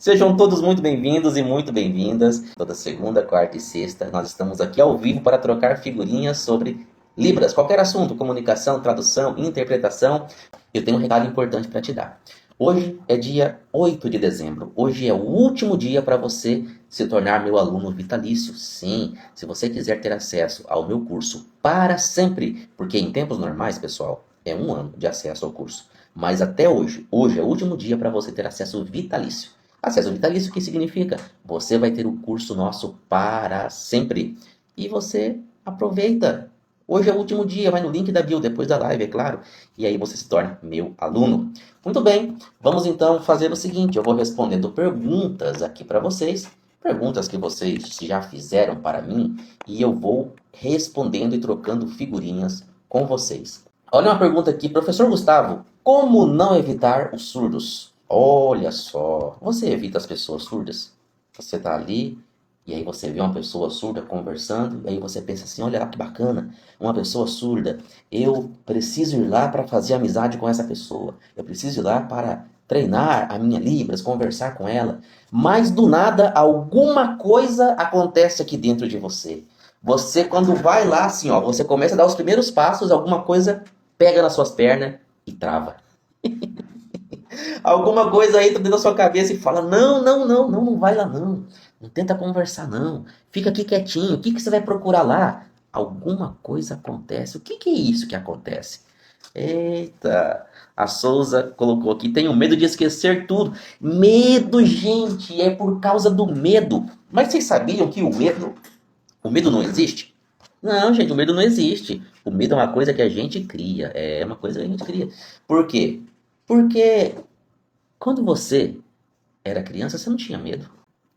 Sejam todos muito bem-vindos e muito bem-vindas. Toda segunda, quarta e sexta, nós estamos aqui ao vivo para trocar figurinhas sobre Libras. Qualquer assunto, comunicação, tradução, interpretação, eu tenho um recado importante para te dar. Hoje é dia 8 de dezembro. Hoje é o último dia para você se tornar meu aluno vitalício. Sim, se você quiser ter acesso ao meu curso para sempre, porque em tempos normais, pessoal, é 1 ano de acesso ao curso. Mas até hoje é o último dia para você ter acesso vitalício. Acesso vitalício, o que significa? Você vai ter o curso nosso para sempre. E você aproveita. Hoje é o último dia, vai no link da bio, depois da live, é claro. E aí você se torna meu aluno. Muito bem, vamos então fazer o seguinte. Eu vou respondendo perguntas aqui para vocês. Perguntas que vocês já fizeram para mim. E eu vou respondendo e trocando figurinhas com vocês. Olha uma pergunta aqui, professor Gustavo. Como não evitar os surdos? Olha só, você evita as pessoas surdas? Você tá ali e aí você vê uma pessoa surda conversando e aí você pensa assim, olha lá que bacana, uma pessoa surda. Eu preciso ir lá para fazer amizade com essa pessoa. Eu preciso ir lá para treinar a minha Libras, conversar com ela. Mas do nada alguma coisa acontece aqui dentro de você. Você quando vai lá assim, ó, você começa a dar os primeiros passos, alguma coisa pega nas suas pernas e trava. Alguma coisa entra dentro da sua cabeça e fala: não, não, não, não, não vai lá não. Não tenta conversar não. Fica aqui quietinho. O que você vai procurar lá? Alguma coisa acontece. O que é isso que acontece? Eita, a Souza colocou aqui: tenho medo de esquecer tudo. Medo, gente, é por causa do medo. Mas vocês sabiam que o medo não existe? Não, gente, o medo não existe. O medo é uma coisa que a gente cria. É uma coisa que a gente cria. Por quê? Porque quando você era criança, você não tinha medo.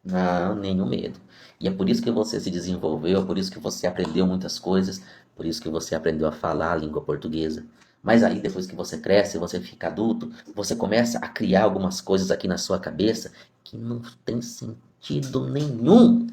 Não, nenhum medo. E é por isso que você se desenvolveu, é por isso que você aprendeu muitas coisas, por isso que você aprendeu a falar a língua portuguesa. Mas aí, depois que você cresce, você fica adulto, você começa a criar algumas coisas aqui na sua cabeça que não tem sentido nenhum.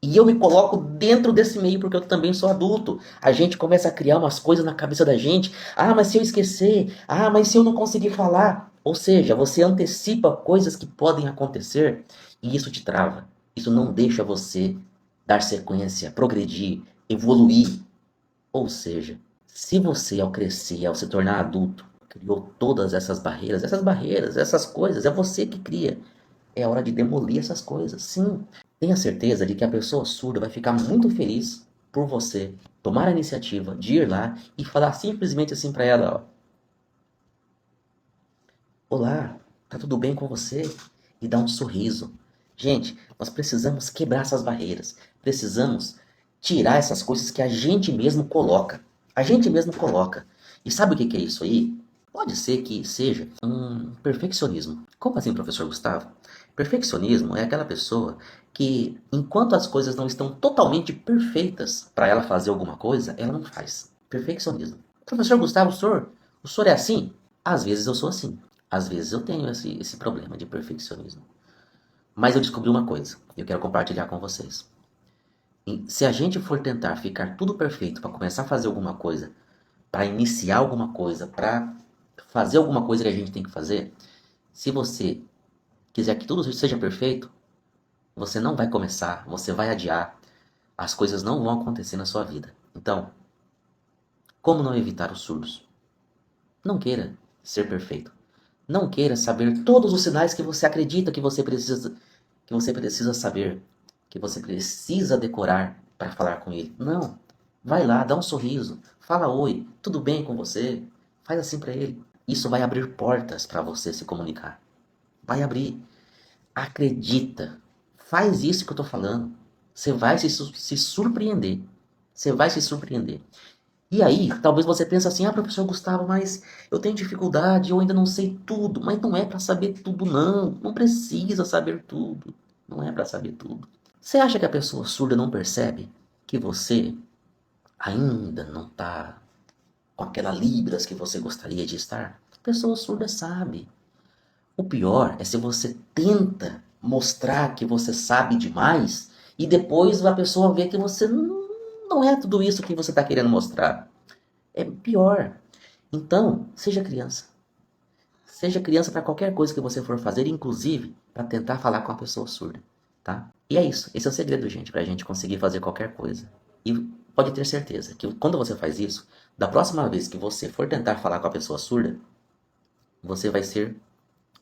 E eu me coloco dentro desse meio porque eu também sou adulto. A gente começa a criar umas coisas na cabeça da gente. Ah, mas se eu esquecer? Ah, mas se eu não conseguir falar? Ou seja, você antecipa coisas que podem acontecer e isso te trava. Isso não deixa você dar sequência, progredir, evoluir. Ou seja, se você ao crescer, ao se tornar adulto, criou todas essas barreiras, essas coisas, é você que cria. É hora de demolir essas coisas. Sim, tenha certeza de que a pessoa surda vai ficar muito feliz por você tomar a iniciativa de ir lá e falar simplesmente assim para ela, ó, olá, tá tudo bem com você? E dar um sorriso. Gente, nós precisamos quebrar essas barreiras. Precisamos tirar essas coisas que a gente mesmo coloca. A gente mesmo coloca. E sabe o que é isso aí? Pode ser que seja um perfeccionismo. Como assim, professor Gustavo? Perfeccionismo é aquela pessoa que, enquanto as coisas não estão totalmente perfeitas para ela fazer alguma coisa, ela não faz. Perfeccionismo. Professor Gustavo, o senhor é assim? Às vezes eu sou assim. Às vezes eu tenho esse problema de perfeccionismo. Mas eu descobri uma coisa, e eu quero compartilhar com vocês. Se a gente for tentar ficar tudo perfeito para começar a fazer alguma coisa, para iniciar alguma coisa, para fazer alguma coisa que a gente tem que fazer, se você quiser que tudo seja perfeito, você não vai começar, você vai adiar, as coisas não vão acontecer na sua vida. Então, como não evitar os surdos? Não queira ser perfeito. Não queira saber todos os sinais que você acredita que você precisa saber, que você precisa decorar para falar com ele. Não. Vai lá, dá um sorriso, fala oi, tudo bem com você? Faz assim para ele. Isso vai abrir portas para você se comunicar. Vai abrir. Acredita. Faz isso que eu tô falando. Você vai se surpreender. Você vai se surpreender. E aí, talvez você pense assim, ah, professor Gustavo, mas eu tenho dificuldade, eu ainda não sei tudo. Mas não é para saber tudo, não. Não precisa saber tudo. Não é para saber tudo. Você acha que a pessoa surda não percebe que você ainda não está com aquela libras que você gostaria de estar? A pessoa surda sabe. O pior é se você tenta mostrar que você sabe demais e depois a pessoa vê que você não é tudo isso que você está querendo mostrar. É pior. Então, seja criança. Seja criança para qualquer coisa que você for fazer, inclusive para tentar falar com a pessoa surda, tá? E é isso. Esse é o segredo, gente, pra gente conseguir fazer qualquer coisa. E pode ter certeza que quando você faz isso, da próxima vez que você for tentar falar com a pessoa surda, você vai ser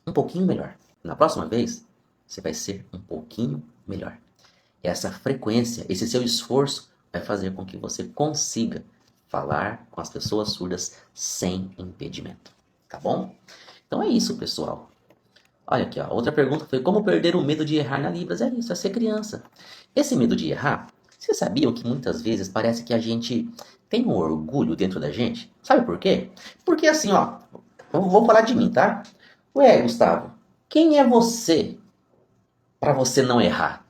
um pouquinho melhor. Na próxima vez, você vai ser um pouquinho melhor. Essa frequência, esse seu esforço vai fazer com que você consiga falar com as pessoas surdas sem impedimento. Tá bom? Então é isso, pessoal. Olha aqui, ó. Outra pergunta foi como perder o medo de errar na Libras? É isso, é ser criança. Esse medo de errar, vocês sabiam que muitas vezes parece que a gente tem um orgulho dentro da gente? Sabe por quê? Porque assim, ó, eu vou falar de mim, tá? Ué, Gustavo, quem é você para você não errar?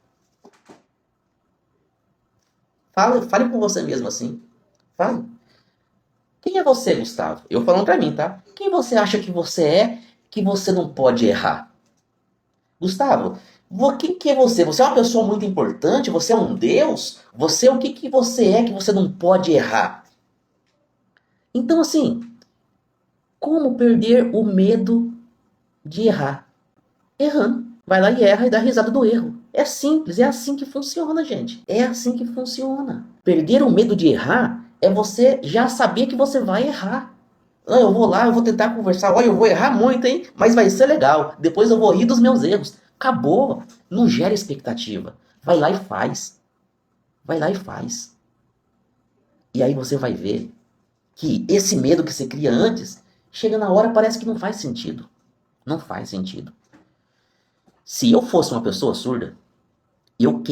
Fale com você mesmo assim. Fale. Quem é você, Gustavo? Eu falando pra mim, tá? Quem você acha que você é que você não pode errar? Gustavo, quem que é você? Você é uma pessoa muito importante? Você é um deus? Você, o que que você é que você não pode errar? Então, assim, como perder o medo de errar? Errando. Vai lá e erra e dá risada do erro. É simples, é assim que funciona, gente. É assim que funciona. Perder o medo de errar é você já saber que você vai errar. Ah, eu vou lá, eu vou tentar conversar. Olha, eu vou errar muito, hein? Mas vai ser legal. Depois eu vou rir dos meus erros. Acabou. Não gera expectativa. Vai lá e faz. Vai lá e faz. E aí você vai ver que esse medo que você cria antes, chega na hora parece que não faz sentido. Não faz sentido. Se eu fosse uma pessoa surda, eu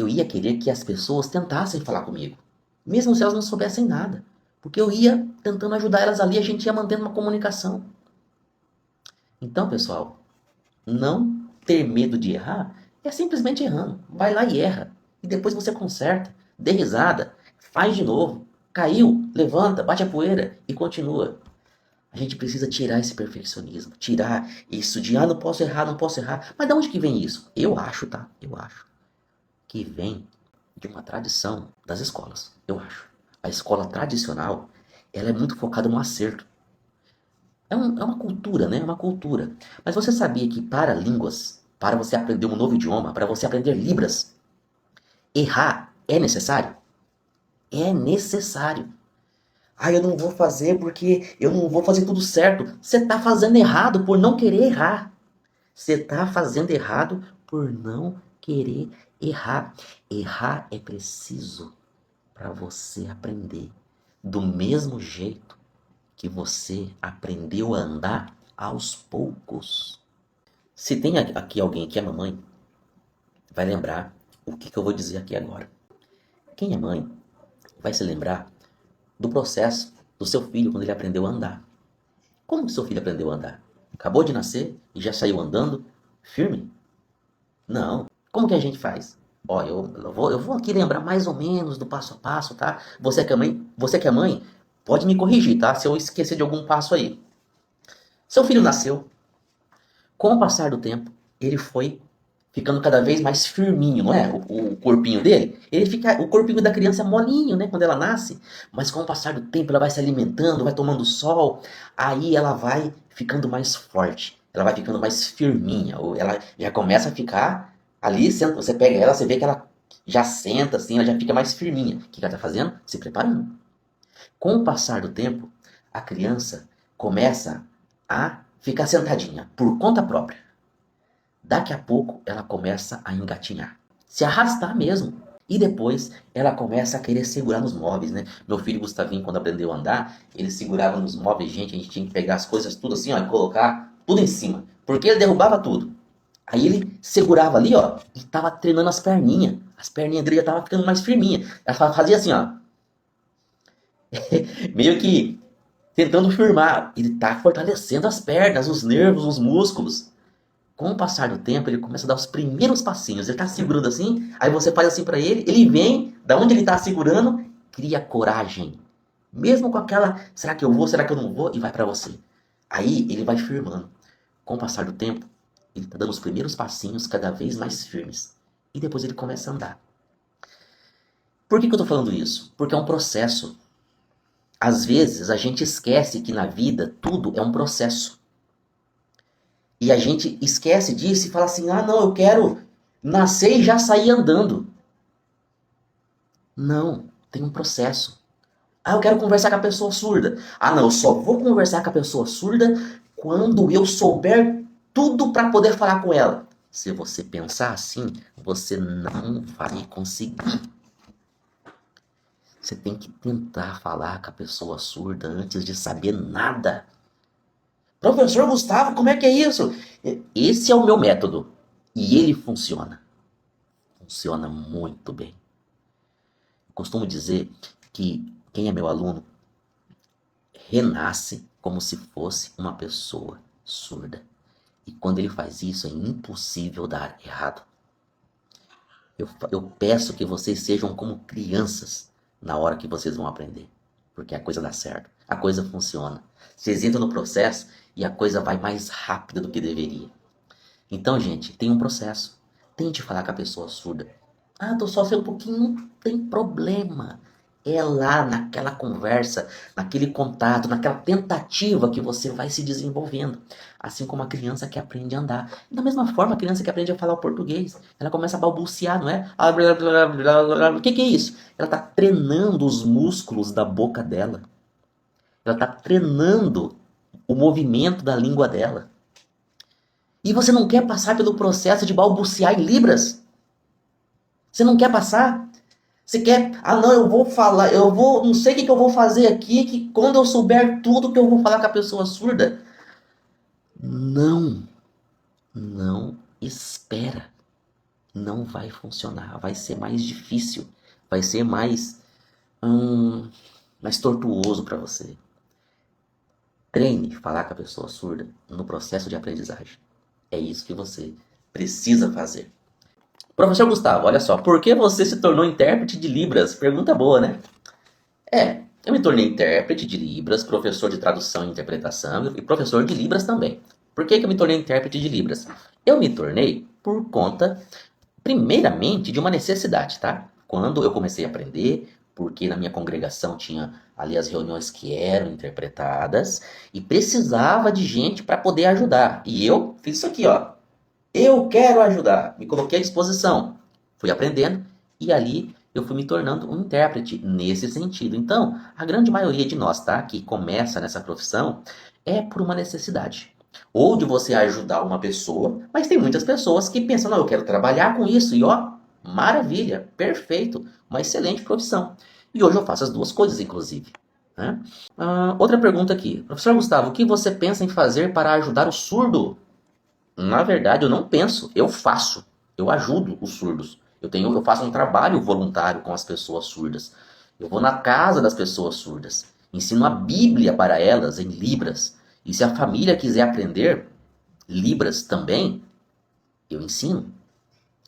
ia querer que as pessoas tentassem falar comigo. Mesmo se elas não soubessem nada. Porque eu ia tentando ajudar elas ali, a gente ia mantendo uma comunicação. Então, pessoal, não ter medo de errar é simplesmente errando. Vai lá e erra. E depois você conserta, dê risada, faz de novo. Caiu, levanta, bate a poeira e continua. A gente precisa tirar esse perfeccionismo, tirar isso de, não posso errar, não posso errar. Mas de onde que vem isso? Eu acho, tá? Eu acho que vem de uma tradição das escolas. Eu acho. A escola tradicional, ela é muito focada no acerto. É uma cultura, né? É uma cultura. Mas você sabia que para línguas, para você aprender um novo idioma, para você aprender Libras, errar é necessário? É necessário. Ah, eu não vou fazer porque eu não vou fazer tudo certo. Você está fazendo errado por não querer errar. Você está fazendo errado por não querer errar. Errar é preciso para você aprender. Do mesmo jeito que você aprendeu a andar aos poucos. Se tem aqui alguém que é mamãe, vai lembrar o que eu vou dizer aqui agora. Quem é mãe vai se lembrar do processo do seu filho quando ele aprendeu a andar. Como que seu filho aprendeu a andar? Acabou de nascer e já saiu andando firme? Não. Como que a gente faz? Ó, eu vou aqui lembrar mais ou menos do passo a passo, tá? Você que é mãe, pode me corrigir, tá? Se eu esquecer de algum passo aí. Seu filho nasceu. Com o passar do tempo, ele foi ficando cada vez mais firminho, não é? O corpinho dele. O corpinho da criança é molinho, né? Quando ela nasce. Mas com o passar do tempo, ela vai se alimentando, vai tomando sol. Aí ela vai ficando mais forte. Ela vai ficando mais firminha. Ou ela já começa a ficar ali. Você pega ela, você vê que ela já senta assim, ela já fica mais firminha. O que ela está fazendo? Se preparando. Com o passar do tempo, a criança começa a ficar sentadinha por conta própria. Daqui a pouco ela começa a engatinhar, se arrastar mesmo. E depois ela começa a querer segurar nos móveis, né? Meu filho Gustavinho, quando aprendeu a andar, ele segurava nos móveis, gente, a gente tinha que pegar as coisas tudo assim, ó, e colocar tudo em cima. Porque ele derrubava tudo. Aí ele segurava ali, ó, e tava treinando as perninhas. As perninhas dele já tava ficando mais firminha. Ela fazia assim, ó. Meio que tentando firmar. Ele tá fortalecendo as pernas, os nervos, os músculos. Com o passar do tempo, ele começa a dar os primeiros passinhos. Ele tá segurando assim, aí você faz assim pra ele, ele vem, da onde ele tá segurando, cria coragem. Mesmo com aquela, será que eu vou, será que eu não vou? E vai pra você. Aí ele vai firmando. Com o passar do tempo, ele tá dando os primeiros passinhos cada vez mais firmes. E depois ele começa a andar. Por que eu tô falando isso? Porque é um processo. Às vezes a gente esquece que na vida tudo é um processo. E a gente esquece disso e fala assim: ah, não, eu quero nascer e já sair andando. Não, tem um processo. Ah, eu quero conversar com a pessoa surda. Ah, não, eu só vou conversar com a pessoa surda quando eu souber tudo para poder falar com ela. Se você pensar assim, você não vai conseguir. Você tem que tentar falar com a pessoa surda antes de saber nada. Professor Gustavo, como é que é isso? Esse é o meu método. E ele funciona. Funciona muito bem. Eu costumo dizer que quem é meu aluno renasce como se fosse uma pessoa surda. E quando ele faz isso, é impossível dar errado. Eu peço que vocês sejam como crianças na hora que vocês vão aprender. Porque a coisa dá certo. A coisa funciona. Vocês entram no processo e a coisa vai mais rápido do que deveria. Então, gente, tem um processo. Tente falar com a pessoa surda. Ah, tô sofrendo um pouquinho, não tem problema. É lá naquela conversa, naquele contato, naquela tentativa que você vai se desenvolvendo. Assim como a criança que aprende a andar. Da mesma forma, a criança que aprende a falar o português. Ela começa a balbuciar, não é? O que é isso? Ela está treinando os músculos da boca dela. Ela está treinando o movimento da língua dela. E você não quer passar pelo processo de balbuciar em libras? Você não quer passar? Você quer, ah não, eu vou falar, eu vou, não sei o que eu vou fazer aqui, que quando eu souber tudo que eu vou falar com a pessoa surda. Não, não espera. Não vai funcionar, vai ser mais difícil, vai ser mais tortuoso para você. Treine falar com a pessoa surda no processo de aprendizagem. É isso que você precisa fazer. Professor Gustavo, olha só, por que você se tornou intérprete de Libras? Pergunta boa, né? Eu me tornei intérprete de Libras, professor de tradução e interpretação e professor de Libras também. Por que eu me tornei intérprete de Libras? Eu me tornei por conta, primeiramente, de uma necessidade, tá? Quando eu comecei a aprender, porque na minha congregação tinha ali as reuniões que eram interpretadas e precisava de gente para poder ajudar. E eu fiz isso aqui, ó. Eu quero ajudar. Me coloquei à disposição. Fui aprendendo e ali eu fui me tornando um intérprete nesse sentido. Então, a grande maioria de nós, tá, que começa nessa profissão é por uma necessidade. Ou de você ajudar uma pessoa, mas tem muitas pessoas que pensam, não, eu quero trabalhar com isso. E ó, maravilha, perfeito, uma excelente profissão. E hoje eu faço as duas coisas, inclusive. Né? Outra pergunta aqui. Professor Gustavo, o que você pensa em fazer para ajudar o surdo? Na verdade, eu não penso, eu faço. Eu ajudo os surdos. Eu faço um trabalho voluntário com as pessoas surdas. Eu vou na casa das pessoas surdas. Ensino a Bíblia para elas em Libras. E se a família quiser aprender Libras também, eu ensino.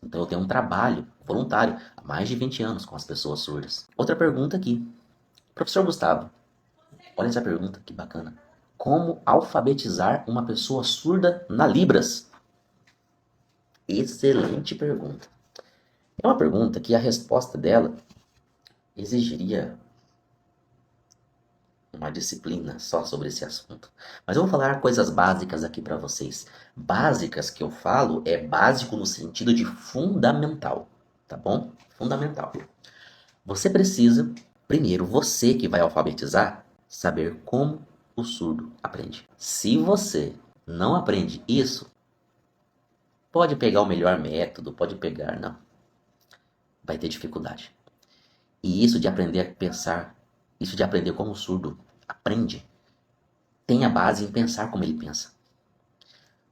Então eu tenho um trabalho voluntário há mais de 20 anos com as pessoas surdas. Outra pergunta aqui. Professor Gustavo, olha essa pergunta, que bacana. Como alfabetizar uma pessoa surda na Libras? Excelente pergunta. É uma pergunta que a resposta dela exigiria uma disciplina só sobre esse assunto. Mas eu vou falar coisas básicas aqui para vocês. Básicas que eu falo é básico no sentido de fundamental, tá bom? Fundamental. Você precisa, primeiro, você que vai alfabetizar, saber como o surdo aprende. Se você não aprende isso, pode pegar o melhor método, pode pegar, não. Vai ter dificuldade. E isso de aprender a pensar, isso de aprender como o surdo aprende, tem a base em pensar como ele pensa.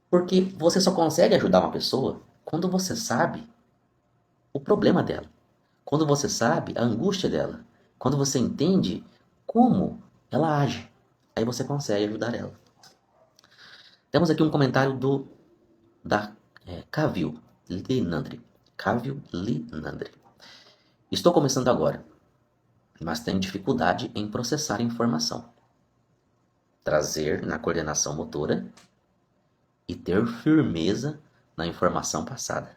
Porque você só consegue ajudar uma pessoa quando você sabe o problema dela, quando você sabe a angústia dela, quando você entende como ela age. Aí você consegue ajudar ela. Temos aqui um comentário da Kavil Linandri. Kavil Linandri. Estou começando agora, mas tenho dificuldade em processar a informação, trazer na coordenação motora e ter firmeza na informação passada.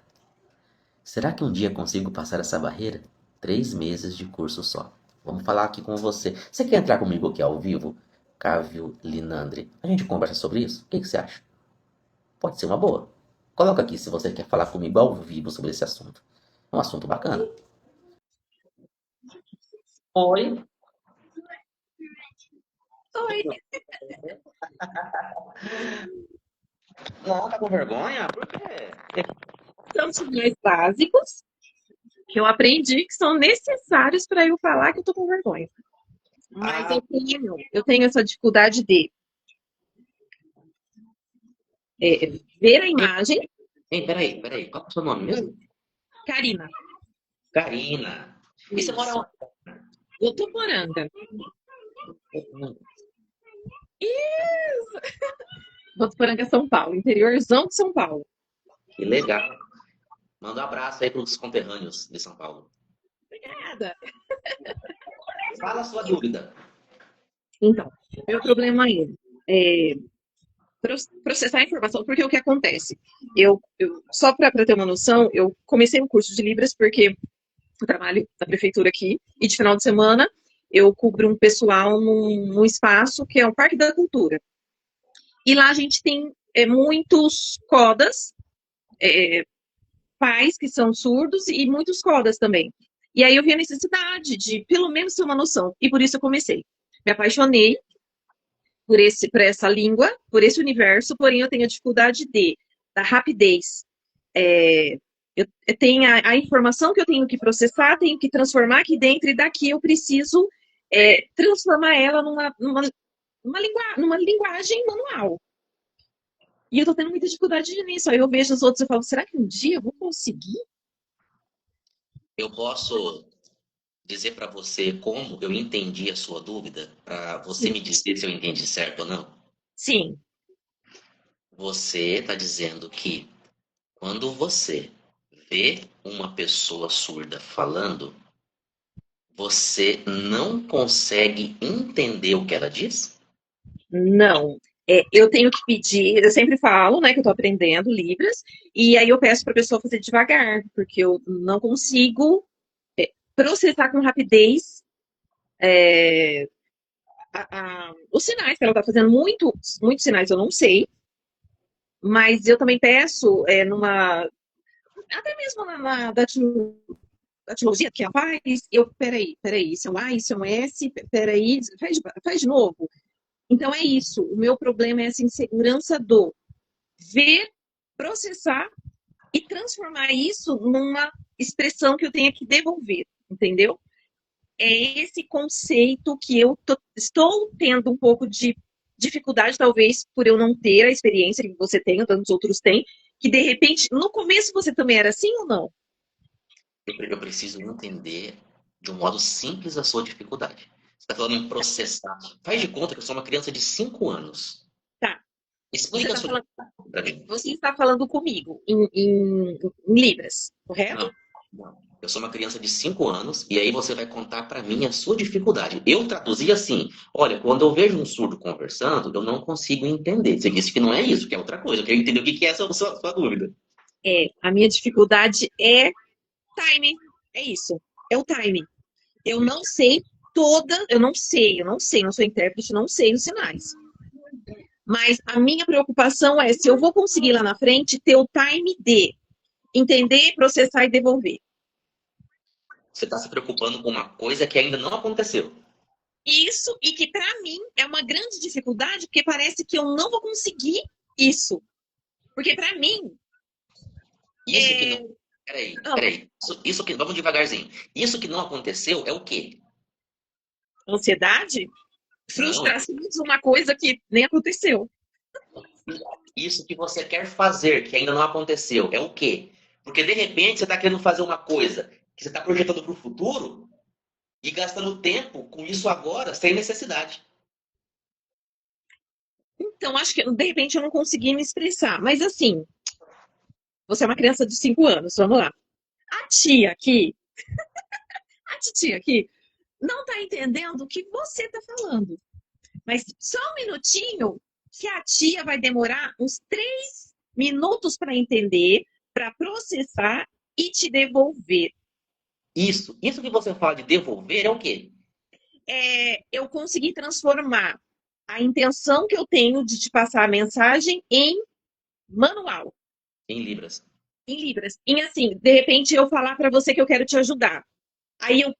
Será que um dia consigo passar essa barreira? 3 meses de curso só. Vamos falar aqui com você. Você quer entrar comigo aqui ao vivo? Kavio Linandri. A gente conversa sobre isso? O que você acha? Pode ser uma boa. Coloca aqui se você quer falar comigo ao vivo sobre esse assunto. É um assunto bacana. Oi. Oi. Não, tá com vergonha? Por quê? São sinais básicos que eu aprendi que são necessários para eu falar que eu tô com vergonha. Mas Ah, eu tenho essa dificuldade de ver a ei, imagem. peraí. Qual é o seu nome mesmo? Karina, Karina. E você mora isso. onde? Votuporanga. Votuporanga, São Paulo, interiorzão de São Paulo. Que legal. Manda um abraço aí pros conterrâneos de São Paulo. Obrigada. Fala a sua dúvida. Então, meu problema é processar a informação, porque o que acontece? Só para ter uma noção, eu comecei um curso de Libras porque eu trabalho na prefeitura aqui e de final de semana eu cubro um pessoal num espaço que é o Parque da Cultura. E lá a gente tem muitos codas, é, pais que são surdos e muitos codas também. E aí eu vi a necessidade de pelo menos ter uma noção. E por isso eu comecei. Me apaixonei por essa língua, por esse universo, porém eu tenho a dificuldade da rapidez. É, eu tenho a informação que eu tenho que processar, tenho que transformar aqui dentro, e daqui eu preciso transformar ela numa linguagem manual. E eu tô tendo muita dificuldade nisso. Aí eu vejo os outros e falo, será que um dia eu vou conseguir? Eu posso dizer para você como eu entendi a sua dúvida, para você Sim. me dizer se eu entendi certo ou não. Sim. Você está dizendo que quando você vê uma pessoa surda falando, você não consegue entender o que ela diz? Não. Eu tenho que pedir, eu sempre falo, né, que eu tô aprendendo Libras, e aí eu peço para a pessoa fazer devagar, porque eu não consigo processar com rapidez os sinais que ela tá fazendo. Muitos sinais eu não sei, mas eu também peço até mesmo na datilologia que ela faz, peraí, isso é um A, isso é um S, peraí, faz de novo. Então é isso, o meu problema é essa insegurança do ver, processar e transformar isso numa expressão que eu tenha que devolver, entendeu? É esse conceito que estou tendo um pouco de dificuldade, talvez por eu não ter a experiência que você tem, ou tantos outros têm, que de repente, no começo você também era assim ou não? Eu preciso entender de um modo simples a sua dificuldade. Você está falando em processar. Faz de conta que eu sou uma criança de 5 anos. Tá. Você Explica a está sua falando, dificuldade para mim. você está falando comigo em Libras, correto? Não, não. Eu sou uma criança de 5 anos e aí você vai contar para mim a sua dificuldade. Eu traduzi assim: olha, quando eu vejo um surdo conversando, eu não consigo entender. Você disse que não é isso, que é outra coisa. Eu quero entender o que é essa sua dúvida. A minha dificuldade é timing. É isso. É o timing. Eu não sei eu não sei, não sou intérprete, não sei os sinais. Mas a minha preocupação é se eu vou conseguir lá na frente ter o time de entender, processar e devolver. Você está se preocupando com uma coisa que ainda não aconteceu. Isso, e que para mim é uma grande dificuldade, porque parece que eu não vou conseguir isso. Porque para mim, Isso que não. é... não, Peraí. Isso que. Vamos devagarzinho. Isso que não aconteceu é o quê? ansiedade, Não, é frustração de uma coisa que nem aconteceu. isso que você quer fazer, que ainda não aconteceu. É o quê? Porque de repente você está querendo fazer uma coisa que você está projetando para o futuro e gastando tempo com isso agora, sem necessidade. Então, acho que de repente eu não consegui me expressar. Mas assim, você é uma criança de 5 anos, vamos lá. A tia aqui, a titia aqui, não está entendendo o que você está falando. Mas só um minutinho que a tia vai demorar uns 3 minutos para entender, para processar e te devolver. Isso que você fala de devolver é o quê? Eu consegui transformar a intenção que eu tenho de te passar a mensagem em manual, Em libras. em libras. E assim, de repente eu falar para você que eu quero te ajudar. Aí eu,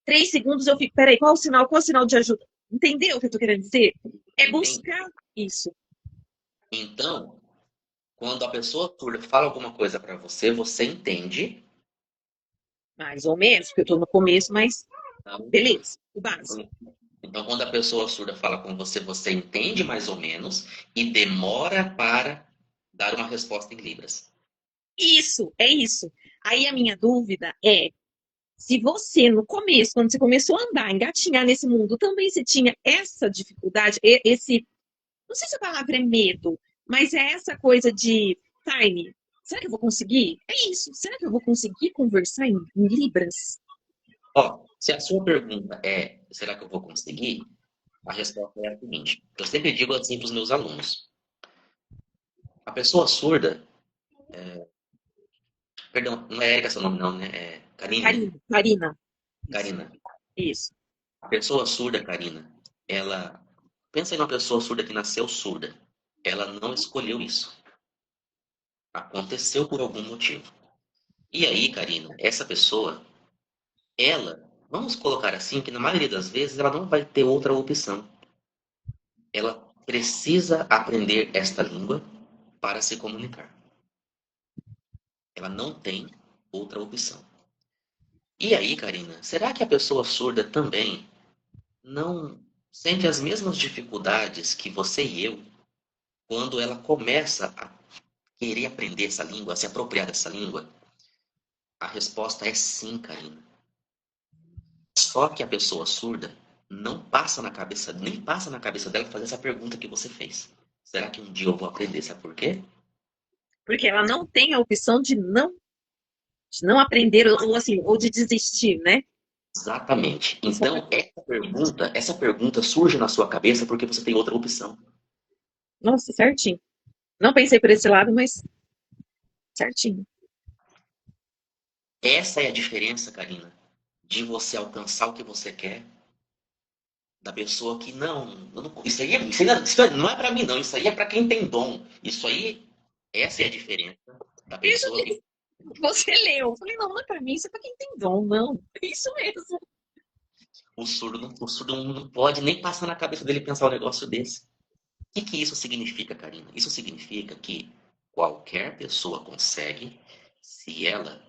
3 segundos eu fico, peraí, qual o sinal de ajuda? Entendeu o que eu tô querendo dizer? É Entende? buscar isso. Então, quando a pessoa surda fala alguma coisa para você, você entende. Mais ou menos, porque eu tô no começo, mas Então, beleza, o básico. então, quando a pessoa surda fala com você, você entende mais ou menos e demora para dar uma resposta em libras. Isso, é isso. Aí a minha dúvida é, se você, no começo, quando você começou a andar, engatinhar nesse mundo, também você tinha essa dificuldade, esse, não sei se a palavra é medo, mas é essa coisa de, time, será que eu vou conseguir? É isso, será que eu vou conseguir conversar em libras? Ó, se a sua pergunta é, será que eu vou conseguir? A resposta é a seguinte. Eu sempre digo assim para os meus alunos. A pessoa surda, perdão, não é Erika seu nome não, né? É Karine, né? Karina, Karina. Isso, Karina. isso. A pessoa surda, Karina, ela... Pensa em uma pessoa surda que nasceu surda. Ela não escolheu isso. Aconteceu por algum motivo. E aí, Karina, essa pessoa, ela, vamos colocar assim, que na maioria das vezes ela não vai ter outra opção. Ela precisa aprender esta língua para se comunicar. Ela não tem outra opção. E aí, Karina, será que a pessoa surda também não sente as mesmas dificuldades que você e eu quando ela começa a querer aprender essa língua, a se apropriar dessa língua? A resposta é sim, Karina. Só que a pessoa surda não passa na cabeça, nem passa na cabeça dela fazer essa pergunta que você fez. Será que um dia eu vou aprender? Sabe por quê? Porque ela não tem a opção de não aprender, ou assim, ou de desistir, né? Exatamente. Então, essa pergunta surge na sua cabeça porque você tem outra opção. Nossa, certinho. Não pensei por esse lado, mas certinho. Essa é a diferença, Karina, de você alcançar o que você quer da pessoa que isso aí não é para mim não, isso aí é para quem tem dom. Isso aí, essa é a diferença da Isso pessoa que que você leu. Eu falei, não é pra mim, isso é pra quem tem dom, não. É isso mesmo. o surdo não pode nem passar na cabeça dele pensar um negócio desse. O que que isso significa, Karina? Isso significa que qualquer pessoa consegue, se ela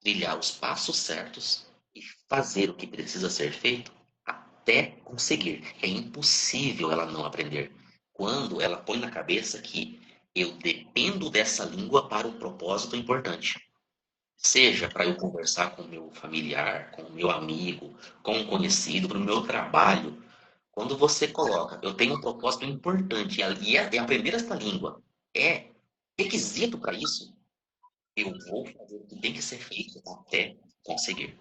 trilhar os passos certos e fazer o que precisa ser feito até conseguir. É impossível ela não aprender. Quando ela põe na cabeça que eu dependo dessa língua para um propósito importante. Seja para eu conversar com o meu familiar, com o meu amigo, com um conhecido, para o meu trabalho. Quando você coloca, eu tenho um propósito importante e aprender esta língua é requisito para isso, eu vou fazer o que tem que ser feito até conseguir.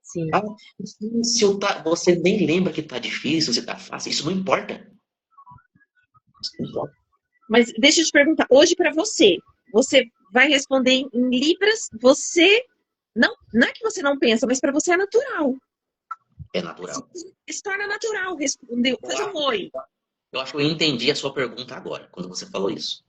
Sim. Ah, difícil, tá, você nem lembra que tá difícil, se tá fácil, isso não importa. Isso não importa. Mas deixa eu te perguntar, hoje pra você, você vai responder em libras, você não é que você não pensa, mas pra você é natural. É natural. Se torna natural responder, Eu fazer um acho, oi. eu acho que eu entendi a sua pergunta agora, quando você falou isso.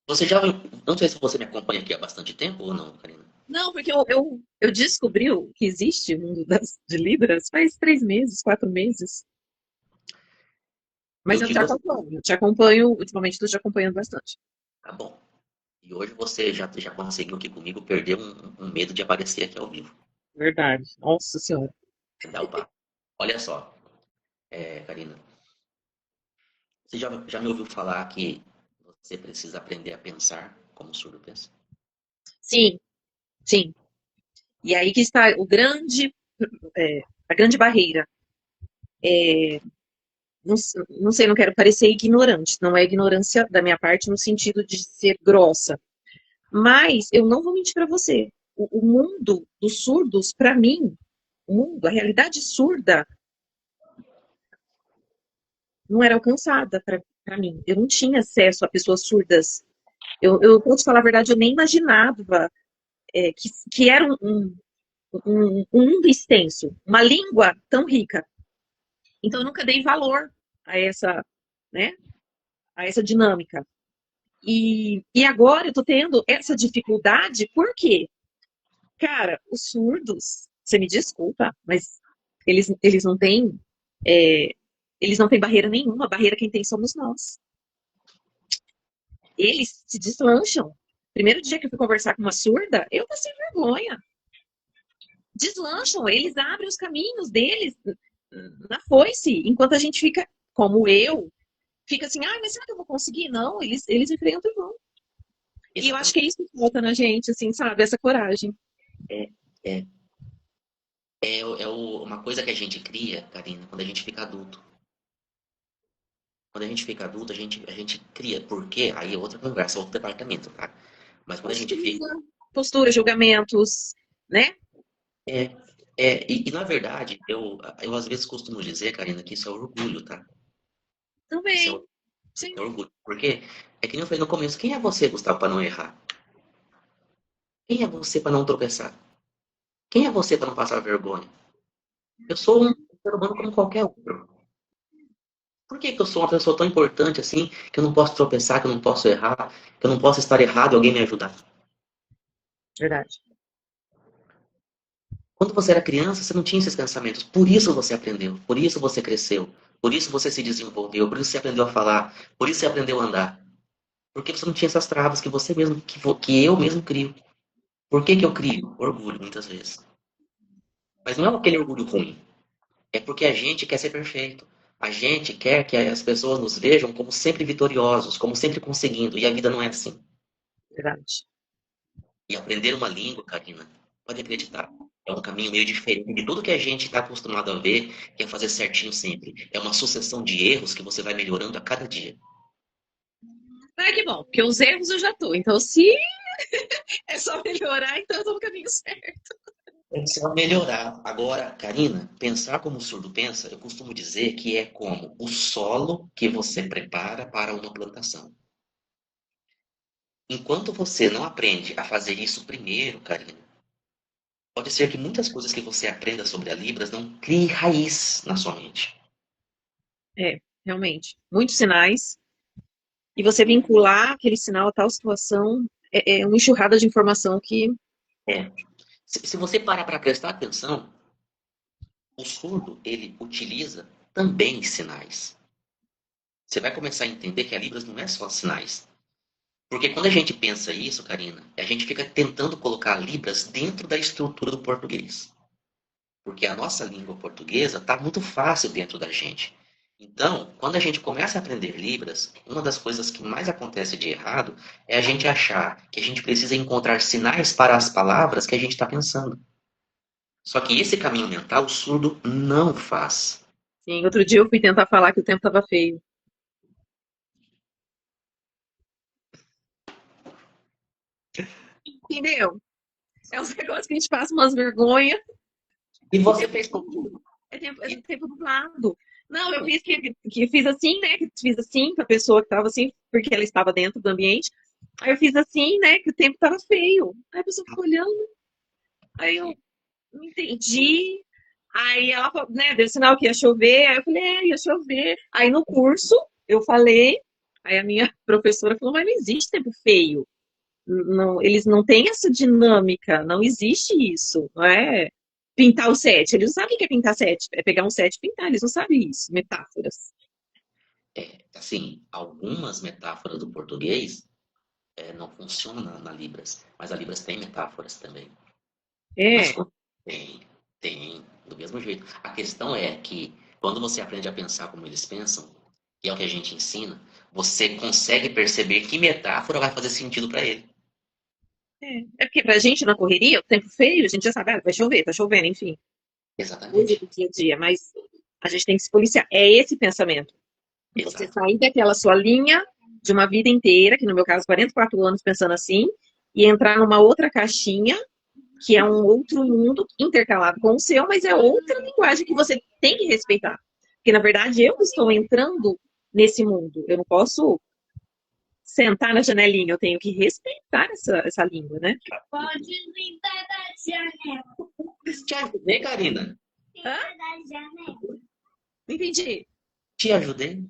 Você já, não sei se você me acompanha aqui há bastante tempo ou não, Karina. Não, porque eu descobri que existe o mundo de Libras faz 3 meses, 4 meses. Mas Eu digo assim, eu te acompanho, ultimamente estou te acompanhando bastante. tá bom. E hoje você já conseguiu aqui comigo perder um medo de aparecer aqui ao vivo. Verdade. Nossa Senhora. Dá o papo. Olha só, Karina, você já me ouviu falar que você precisa aprender a pensar como o surdo pensa? Sim, sim. E aí que está a grande barreira. Não, não sei, não quero parecer ignorante. Não é ignorância da minha parte no sentido de ser grossa. Mas eu não vou mentir para você. O mundo dos surdos, para mim, o mundo, a realidade surda, não era alcançada para mim. Eu não tinha acesso a pessoas surdas. Vou te falar a verdade, eu nem imaginava que era um mundo extenso, uma língua tão rica. Então, eu nunca dei valor a essa, né? a essa dinâmica. E agora eu tô tendo essa dificuldade, por quê? Cara, os surdos, você me desculpa, mas eles não têm, é, eles não têm barreira nenhuma, a barreira quem tem somos nós. Eles se deslancham. Primeiro dia que eu fui conversar com uma surda, eu passei vergonha. Deslancham, eles abrem os caminhos deles na foice, enquanto a gente fica, como eu, fica assim, ah, mas será que eu vou conseguir? Não, eles enfrentam e vão. E eu acho que é isso que falta na gente, assim, sabe? Essa coragem. É, é, uma coisa que a gente cria, Karina, quando a gente fica adulto. Quando a gente fica adulto, a gente cria. Por quê? Aí é outra conversa, outro departamento, tá? Mas quando a gente fica. Postura, julgamentos, né? É, na verdade, eu às vezes costumo dizer, Karina, que isso é orgulho, tá? Isso Também, sim. é orgulho. Porque é que nem eu falei no começo, quem é você, Gustavo, para não errar? Quem é você para não tropeçar? Quem é você para não passar vergonha? Eu sou um ser humano como qualquer outro. Por que que eu sou uma pessoa tão importante assim, que eu não posso tropeçar, que eu não posso errar, que eu não posso estar errado e alguém me ajudar? Verdade. Quando você era criança, você não tinha esses pensamentos. Por isso você aprendeu, por isso você cresceu, por isso você se desenvolveu, por isso você aprendeu a falar, por isso você aprendeu a andar. Porque você não tinha essas travas que você mesmo, que eu mesmo crio. Por que que eu crio? Orgulho, muitas vezes. Mas não é aquele orgulho ruim. É porque a gente quer ser perfeito. A gente quer que as pessoas nos vejam como sempre vitoriosos, como sempre conseguindo. E a vida não é assim. Verdade. E aprender uma língua, Karina, pode acreditar, é um caminho meio diferente de tudo que a gente está acostumado a ver, que é fazer certinho sempre. É uma sucessão de erros que você vai melhorando a cada dia. Ah, que bom, porque os erros eu já tô. Então, se é só melhorar, então eu tô no caminho certo. É só melhorar. Agora, Karina, pensar como o surdo pensa, eu costumo dizer que é como o solo que você prepara para uma plantação. Enquanto você não aprende a fazer isso primeiro, Karina, pode ser que muitas coisas que você aprenda sobre a Libras não crie raiz na sua mente. É, realmente. Muitos sinais. E você vincular aquele sinal a tal situação é uma enxurrada de informação que. É. Se você parar para prestar atenção, o surdo ele utiliza também sinais. Você vai começar a entender que a Libras não é só sinais. Porque quando a gente pensa isso, Karina, a gente fica tentando colocar Libras dentro da estrutura do português. Porque a nossa língua portuguesa está muito fácil dentro da gente. Então, quando a gente começa a aprender Libras, uma das coisas que mais acontece de errado é a gente achar que a gente precisa encontrar sinais para as palavras que a gente está pensando. Só que esse caminho mental o surdo não faz. Sim, outro dia eu fui tentar falar que o tempo estava feio. Entendeu? É uns negócios que a gente passa umas vergonhas E e você tempo fez nublado. como? É tempo nublado. Não, eu fiz que fiz assim, né? Que fiz assim para a pessoa que estava assim, porque ela estava dentro do ambiente. Aí eu fiz assim, né? Que o tempo estava feio. Aí a pessoa ficou olhando. Aí eu não entendi. Aí ela, né, deu sinal que ia chover. Aí eu falei, ia chover. Aí no curso eu falei. Aí a minha professora falou, mas não existe tempo feio. Não, eles não têm essa dinâmica, não existe isso, não é pintar o set. Eles não sabem o que é pintar set, é pegar um set e pintar, eles não sabem isso, metáforas. Assim, algumas metáforas do português não funcionam na Libras, mas a Libras tem metáforas também. Mas É, tem, tem, do mesmo jeito. A questão é que quando você aprende a pensar como eles pensam, que é o que a gente ensina, você consegue perceber que metáfora vai fazer sentido para ele. é porque pra gente na correria, o tempo feio, a gente já sabe, vai chover, tá chovendo, enfim, coisa Exatamente. do dia a dia, mas a gente tem que se policiar. É esse pensamento. Você Exato. sair daquela sua linha de uma vida inteira, que no meu caso, 44 anos pensando assim, e entrar numa outra caixinha que é um outro mundo intercalado com o seu, mas é outra linguagem que você tem que respeitar. Porque, na verdade, eu estou entrando nesse mundo. Eu não posso sentar na janelinha, eu tenho que respeitar essa língua, né? Pode limpar da janela. Te ajudei, Karina. Hã? Da janela. Não entendi. Te ajudei.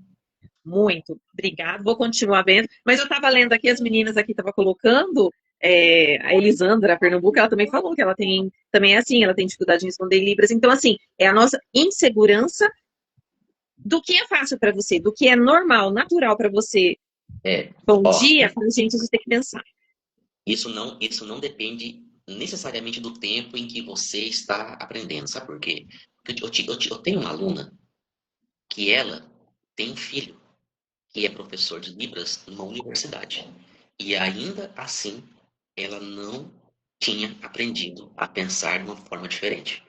Muito. Obrigada. Vou continuar vendo. Mas eu estava lendo aqui, as meninas aqui estavam colocando, a Elisandra, a Pernambuco, ela também falou que ela tem, também é assim, ela tem dificuldade em responder em Libras. Então, assim, é a nossa insegurança do que é fácil para você, do que é normal, natural para você. É, Bom ó, dia, com gente, você tem que pensar. isso não depende necessariamente do tempo em que você está aprendendo. Sabe por quê? Porque eu tenho uma aluna que ela tem um filho que é professor de Libras numa universidade. E ainda assim, ela não tinha aprendido a pensar de uma forma diferente.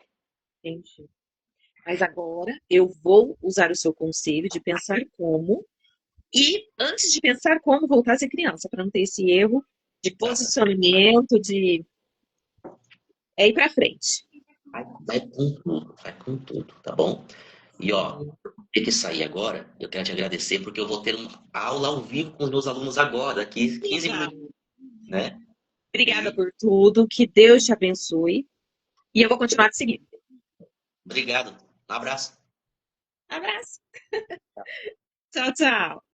Entendi. Mas agora eu vou usar o seu conselho de pensar como, e antes de pensar como, voltar a ser criança, para não ter esse erro de Tá? posicionamento, de ir para frente. Vai com tudo, tá bom? E ó, tem que sair agora. Eu quero te agradecer porque eu vou ter uma aula ao vivo com os meus alunos agora, daqui 15 minutos, Legal. né? Obrigada E por tudo, que Deus te abençoe. E eu vou continuar te seguindo. obrigado. Um abraço. Abraço. Tchau, tchau.